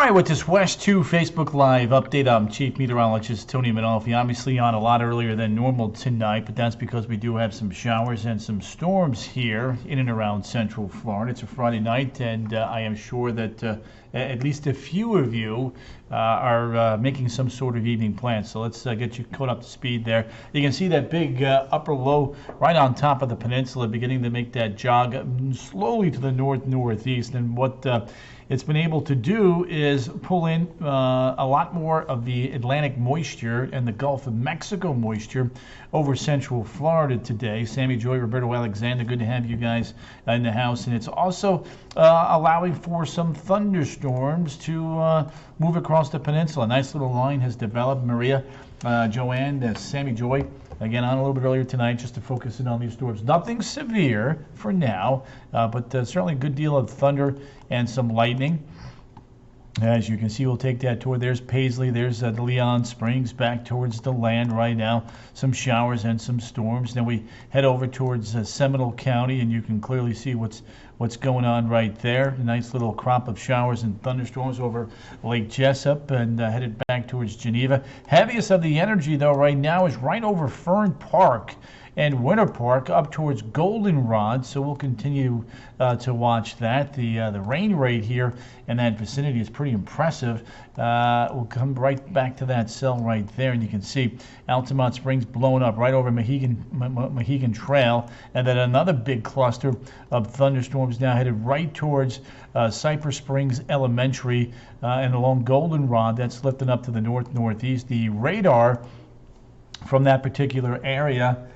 right, with this West 2 Facebook Live update, I'm Chief Meteorologist Tony Manolfi. Obviously on a lot earlier than normal tonight, but that's because we do have some showers and some storms here in and around Central Florida. It's a Friday night, and I am sure that at least a few of you are making some sort of evening plan. So let's get you caught up to speed there. You can see that big upper low right on top of the peninsula beginning to make that jog slowly to the north-northeast, and what it's been able to do is pull in a lot more of the Atlantic moisture and the Gulf of Mexico moisture over Central Florida today. Sammy Joy, Roberto Alexander, good to have you guys in the house. And it's also allowing for some thunderstorms to move across the peninsula. A nice little line has developed. Maria, Joanne, Sammy Joy, again on a little bit earlier tonight, just to focus in on these storms. Nothing severe for now, but certainly a good deal of thunder and some lightning. As you can see, we'll take that toward, there's Paisley, there's the Leon Springs back towards the land right now. Some showers and some storms. Then we head over towards Seminole County, and you can clearly see what's going on right there. A nice little crop of showers and thunderstorms over Lake Jessup and headed back towards Geneva. Heaviest of the energy, though, right now is right over Fern Park and Winter Park up towards Goldenrod, so we'll continue to watch that. The rain rate here in that vicinity is pretty impressive. We'll come right back to that cell right there, and you can see Altamont Springs blowing up right over Mohegan Trail, and then another big cluster of thunderstorms now headed right towards Cypress Springs Elementary and along Goldenrod. That's lifting up to the north-northeast. The radar from that particular area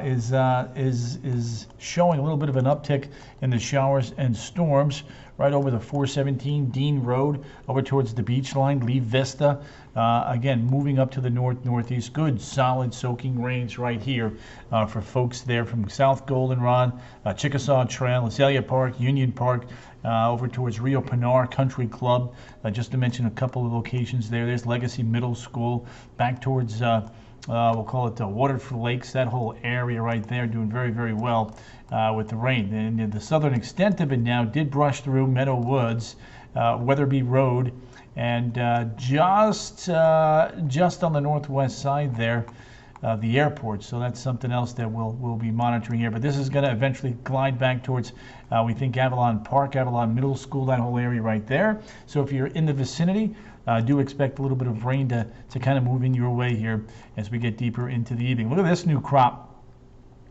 is showing a little bit of an uptick in the showers and storms right over the 417 Dean Road over towards the beach line, Lee Vista. Again, moving up to the north-northeast. Good, solid soaking rains right here for folks there from South Goldenrod, Chickasaw Trail, Azalea Park, Union Park, over towards Rio Pinar Country Club. Just to mention a couple of locations there. There's Legacy Middle School, back towards we'll call it Waterford Lakes, that whole area right there doing very, very well with the rain. And the southern extent of it now did brush through Meadow Woods, Weatherby Road, and just on the northwest side there, the airport. So that's something else that we'll be monitoring here. But this is going to eventually glide back towards, we think, Avalon Park, Avalon Middle School, that whole area right there. So if you're in the vicinity, do expect a little bit of rain to kind of move in your way here as we get deeper into the evening. Look at this new crop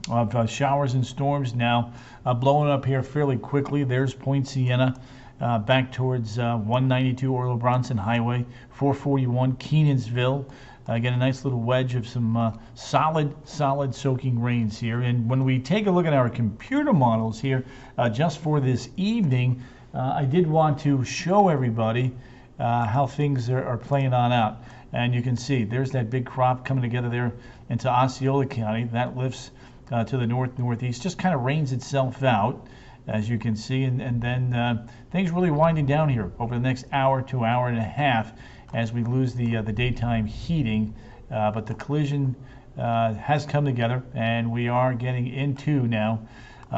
of showers and storms now blowing up here fairly quickly. There's Point Siena back towards 192 Orlo Bronson Highway, 441 Kenansville. Again, a nice little wedge of some solid soaking rains here. And when we take a look at our computer models here just for this evening, I did want to show everybody how things are playing on out. And you can see there's that big crop coming together there into Osceola County. That lifts to the north-northeast, just kind of rains itself out, as you can see. And then things really winding down here over the next hour to hour and a half as we lose the daytime heating. But the collision has come together, and we are getting into now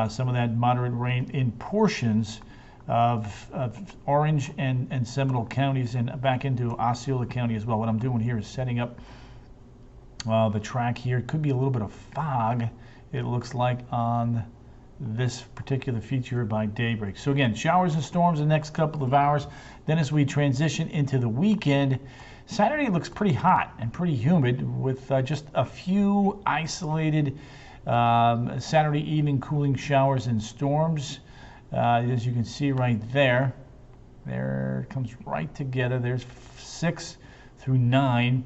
some of that moderate rain in portions of Orange and Seminole counties and back into Osceola County as well. What I'm doing here is setting up the track here. It could be a little bit of fog, it looks like, on this particular feature by daybreak. So again, showers and storms the next couple of hours. Then as we transition into the weekend, Saturday looks pretty hot and pretty humid with just a few isolated Saturday evening cooling showers and storms. As you can see right there, it comes right together. There's 6 through 9.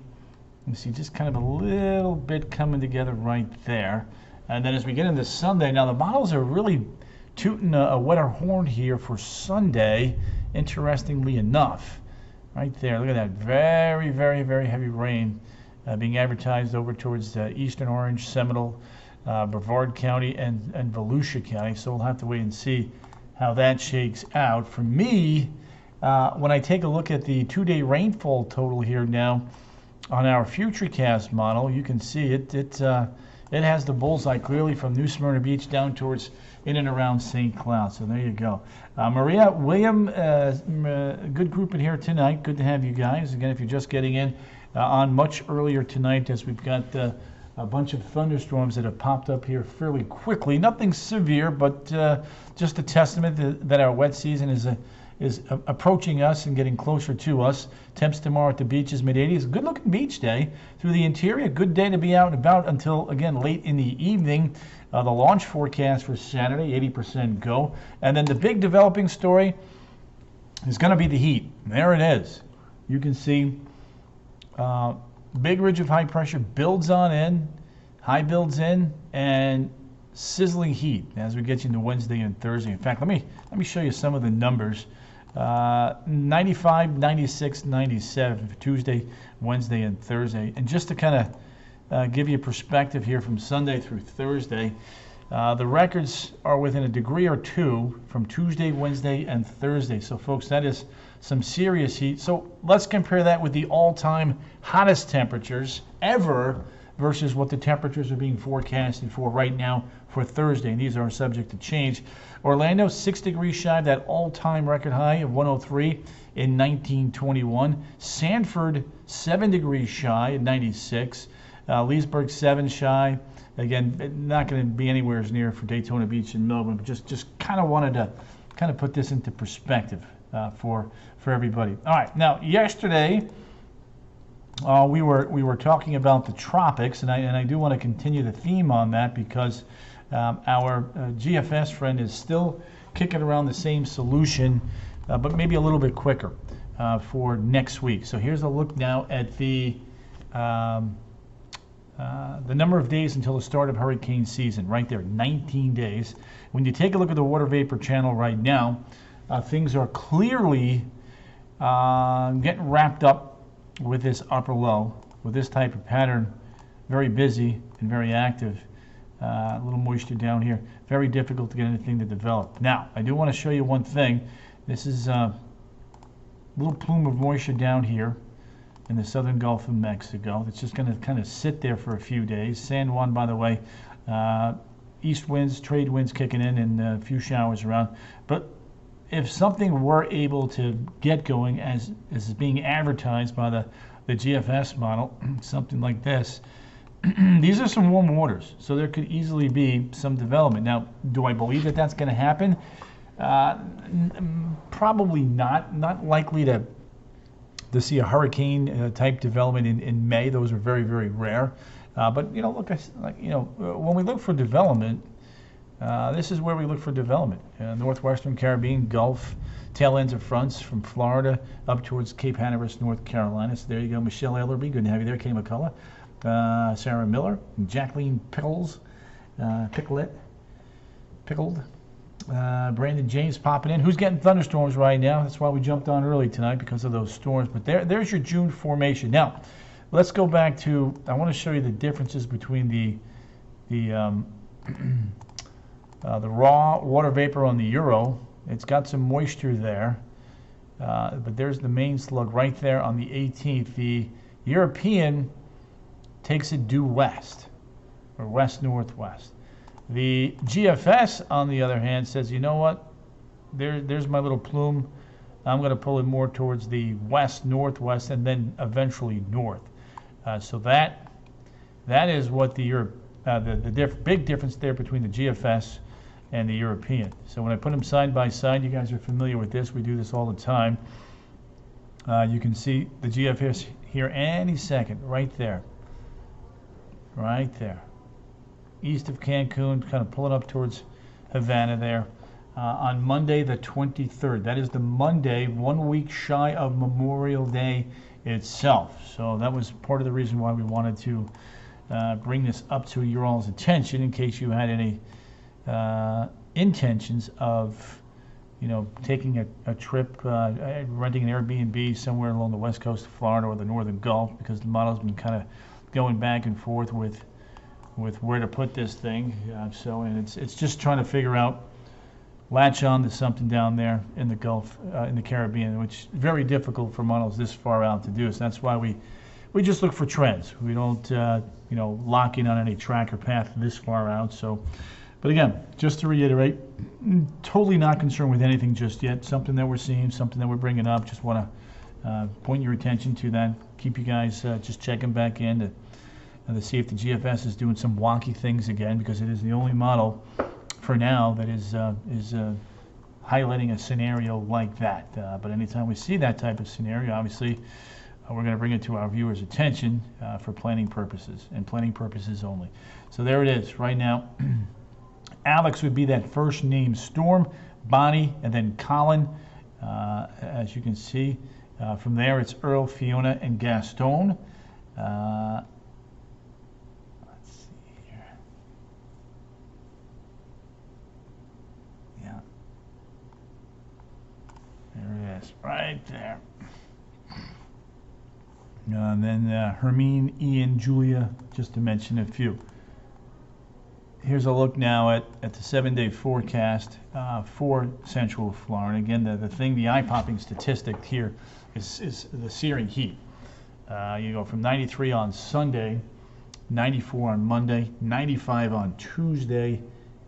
You see just kind of a little bit coming together right there. And then as we get into Sunday, now the models are really tooting a wetter horn here for Sunday, interestingly enough. Right there, look at that, very, very, very heavy rain being advertised over towards eastern Orange, Seminole, Brevard County, and Volusia County. So we'll have to wait and see how that shakes out. For me, when I take a look at the 2-day rainfall total here now on our Futurecast model, you can see it it has the bullseye clearly from New Smyrna Beach down towards in and around St. Cloud. So there you go. Maria, William, good group in here tonight. Good to have you guys. Again, if you're just getting in on much earlier tonight, as we've got a bunch of thunderstorms that have popped up here fairly quickly. Nothing severe, but just a testament that our wet season is approaching us and getting closer to us. Temps tomorrow at the beaches, mid-80s. Good looking beach day through the interior. Good day to be out and about until, again, late in the evening. The launch forecast for Saturday, 80% go. And then the big developing story is going to be the heat. There it is. You can see big ridge of high pressure builds on in, high builds in, and sizzling heat as we get you into Wednesday and Thursday. In fact, let me show you some of the numbers. 95, 96, 97 for Tuesday, Wednesday, and Thursday. And just to kind of give you perspective here from Sunday through Thursday, the records are within a degree or two from Tuesday, Wednesday, and Thursday. So, folks, that is some serious heat. So let's compare that with the all-time hottest temperatures ever versus what the temperatures are being forecasted for right now for Thursday, and these are subject to change. Orlando, 6 degrees shy of that all-time record high of 103 in 1921. Sanford, 7 degrees shy at 96. Leesburg, 7 shy. Again, not going to be anywhere as near for Daytona Beach and Melbourne, but just kind of wanted to kind of put this into perspective for everybody. All right, now yesterday we were talking about the tropics, and I do want to continue the theme on that because our GFS friend is still kicking around the same solution, but maybe a little bit quicker for next week. So here's a look now at the number of days until the start of hurricane season. Right there, 19 days. When you take a look at the water vapor channel right now, things are clearly getting wrapped up with this upper low, with this type of pattern. Very busy and very active. A little moisture down here. Very difficult to get anything to develop. Now, I do want to show you one thing. This is a little plume of moisture down here in the southern Gulf of Mexico. It's just going to kind of sit there for a few days. San Juan, by the way, east winds, trade winds kicking in, and a few showers around. But if something were able to get going as is being advertised by the GFS model, something like this, these are some warm waters, so there could easily be some development. Now, do I believe that that's going to happen? Probably not. Not likely to see a hurricane type development in May. Those are very, very rare. But look, when we look for development, this is where we look for development. Northwestern Caribbean, Gulf, tail ends of fronts from Florida up towards Cape Hatteras, North Carolina. So there you go, Michelle Ellerby. Good to have you there. Kay McCullough. Sarah Miller, Jacqueline Pickled, Brandon James popping in. Who's getting thunderstorms right now? That's why we jumped on early tonight, because of those storms. But there's your June formation. Now, let's go back to, I want to show you the differences between the raw water vapor on the Euro. It's got some moisture there, but there's the main slug right there on the 18th. The European takes it due west, or west-northwest. The GFS, on the other hand, says, you know what, there's my little plume. I'm going to pull it more towards the west-northwest and then eventually north. So that is what the big difference there between the GFS and the European. So when I put them side by side, you guys are familiar with this. We do this all the time. You can see the GFS here any second, right there. Right there. East of Cancun, kind of pulling up towards Havana there. On Monday the 23rd. That is the Monday, 1 week shy of Memorial Day itself. So that was part of the reason why we wanted to bring this up to your all's attention, in case you had any intentions of taking a trip, renting an Airbnb somewhere along the west coast of Florida or the northern Gulf, because the model's been kind of going back and forth with where to put this thing. And it's just trying to figure out, latch on to something down there in the Gulf, in the Caribbean, which is very difficult for models this far out to do. So that's why we we just look for trends. We don't, lock in on any track or path this far out. So, but again, just to reiterate, totally not concerned with anything just yet. Something that we're seeing, something that we're bringing up. Just want to point your attention to that. Keep you guys just checking back in to see if the GFS is doing some wonky things again, because it is the only model for now that is highlighting a scenario like that. But anytime we see that type of scenario, obviously, we're going to bring it to our viewers' attention for planning purposes, and planning purposes only. So there it is right now. Alex would be that first name storm, Bonnie, and then Colin. As you can see, from there it's Earl, Fiona, and Gaston. Let's see here. Yeah. There it is, right there. And then Hermine, Ian, Julia, just to mention a few. Here's a look now at the 7-day forecast for Central Florida. Again, the eye-popping statistic here is the searing heat. You go from 93 on Sunday, 94 on Monday, 95 on Tuesday,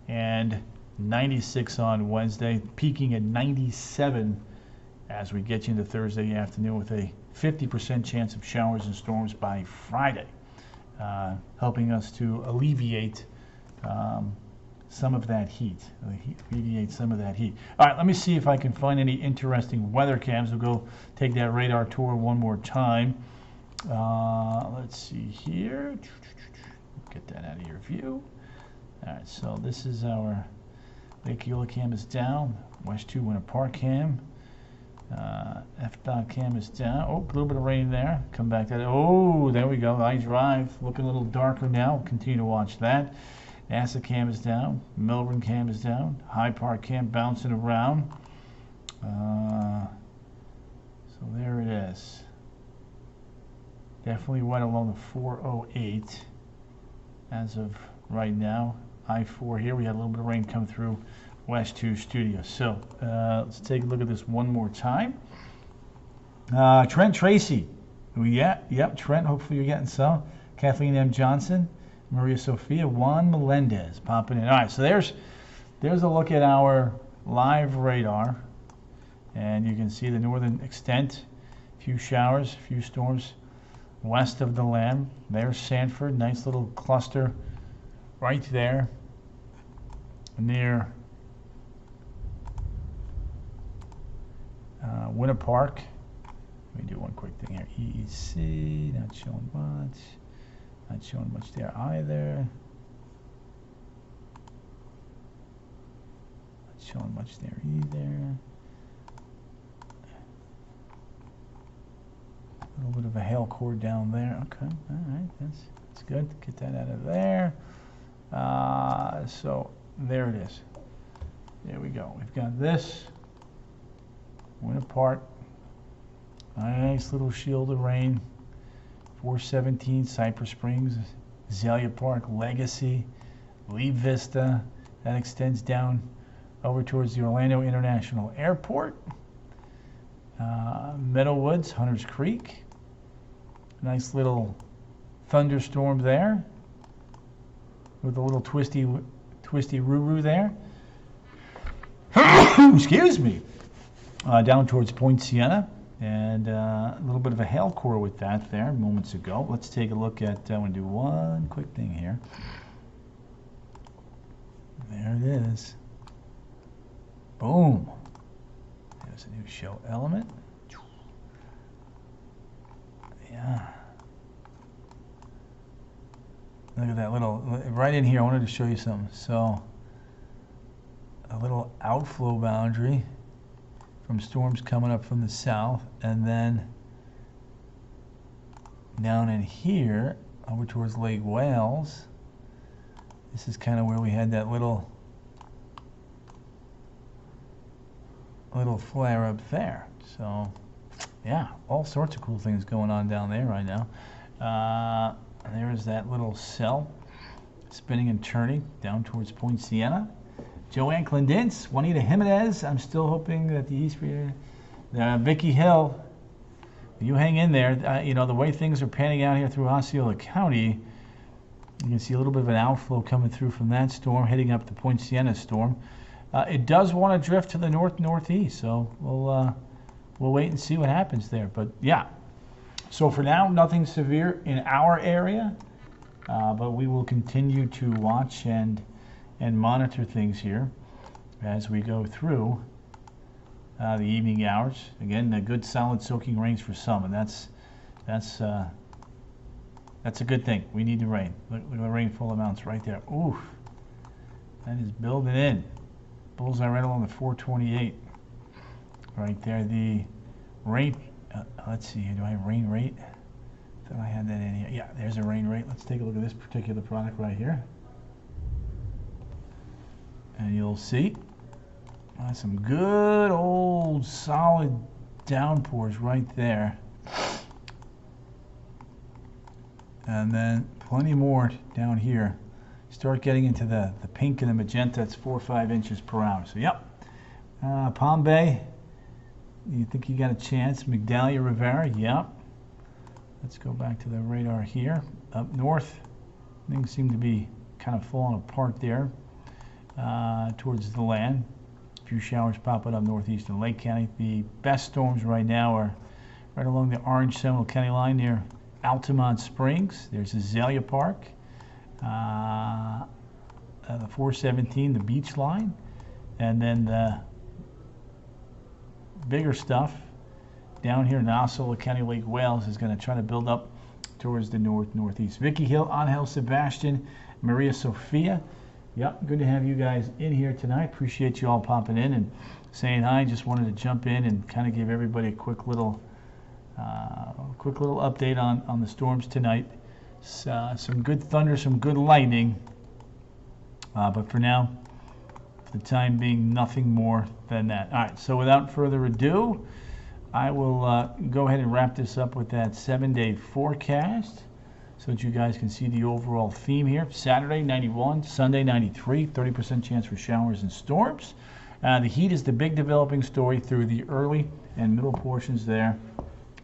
and 96 on Wednesday, peaking at 97 as we get you into Thursday afternoon with a 50% chance of showers and storms by Friday, helping us to alleviate some of that heat. All right, let me see if I can find any interesting weather cams. We'll go take that radar tour one more time. Let's see here. Get that out of your view. All right, so this is our Lake Eola cam is down. West 2 Winter Park cam. F-dot cam is down. Oh, a little bit of rain there. Come back to that. Oh, there we go. I drive. Looking a little darker now. We'll continue to watch that. NASA cam is down. Melbourne cam is down. High Park cam bouncing around. So there it is. Definitely wet along the 408 as of right now. I-4 here. We had a little bit of rain come through West 2 studio. So let's take a look at this one more time. Trent Tracy. Yep, Trent, hopefully you're getting some. Kathleen M. Johnson, Maria Sophia, Juan Melendez popping in. All right, so there's a look at our live radar. And you can see the northern extent, few showers, few storms west of the Lamb. There's Sanford, nice little cluster right there near Winter Park. Let me do one quick thing here. EEC, not showing much. Not showing much there either. Not showing much there either. A little bit of a hail core down there. Okay, all right, that's good. Get that out of there. So there it is. There we go. We've got this. Winter Park. Nice little shield of rain. 417 Cypress Springs, Azalea Park, Legacy, Lee Vista. That extends down over towards the Orlando International Airport. Meadowwoods, Hunters Creek. Nice little thunderstorm there with a little twisty roo-roo there. Excuse me. Down towards Point Siena, and a little bit of a hail core with that there moments ago. Let's take a look at, I'm going to do one quick thing here. There it is. Boom. There's a new show element. Yeah. Look at that little, right in here, I wanted to show you something. So, a little outflow boundary from storms coming up from the south, and then down in here, over towards Lake Wales, this is kind of where we had that little flare up there. So, yeah, all sorts of cool things going on down there right now. There's that little cell spinning and turning down towards Point Siena. Joanne Clendence, Juanita Jimenez. I'm still hoping that the East Vicky Hill You hang in there. You know, the way things are panning out here through Osceola County, you can see a little bit of an outflow coming through from that storm, heading up the Point Siena storm. It does want to drift to the northeast, so we'll wait and see what happens there. But yeah, so for now, nothing severe in our area, but we will continue to watch and monitor things here as we go through the evening hours. Again, the good solid soaking rains for some, and that's a good thing. We need the rain. Look at the rainfall amounts right there. Oof, that is building in. Bullseye right along the 428. Right there, the rain. Let's see, do I have rain rate? I thought I had that in here. Yeah, there's a rain rate. Let's take a look at this particular product right here. And you'll see some good old solid downpours right there. And then plenty more down here. Start getting into the pink and the magenta. It's 4 or 5 inches per hour. So, yep. Palm Bay, you think you got a chance? Migdalia Rivera, yep. Let's go back to the radar here. Up north, things seem to be kind of falling apart there towards the land. A few showers popping up northeastern Lake County. The best storms right now are right along the Orange Seminole County line near Altamont Springs. There's Azalea Park. The 417, the beach line. And then the bigger stuff down here in Osceola County, Lake Wales, is going to try to build up towards the northeast. Vicky Hill, Angel Sebastian, Maria Sophia. Yep, good to have you guys in here tonight. Appreciate you all popping in and saying hi. Just wanted to jump in and kind of give everybody a quick little update on the storms tonight. Some good thunder, some good lightning, but for now, for the time being, nothing more than that. All right, so without further ado, I will go ahead and wrap this up with that 7-day forecast so that you guys can see the overall theme here. Saturday, 91, Sunday, 93, 30% chance for showers and storms. The heat is the big developing story through the early and middle portions there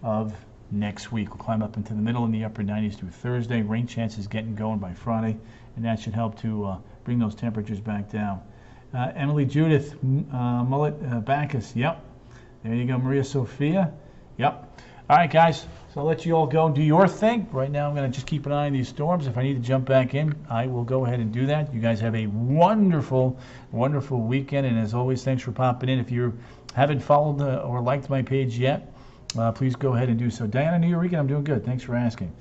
of next week. We'll climb up into the middle and the upper 90s through Thursday. Rain chances getting going by Friday, and that should help to bring those temperatures back down. Emily Judith Mullet Bacchus, yep. There you go. Maria Sophia, yep. All right, guys, so I'll let you all go and do your thing. Right now, I'm going to just keep an eye on these storms. If I need to jump back in, I will go ahead and do that. You guys have a wonderful, wonderful weekend, and as always, thanks for popping in. If you haven't followed or liked my page yet, please go ahead and do so. Diana, New York, I'm doing good. Thanks for asking.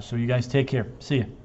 So you guys take care. See you.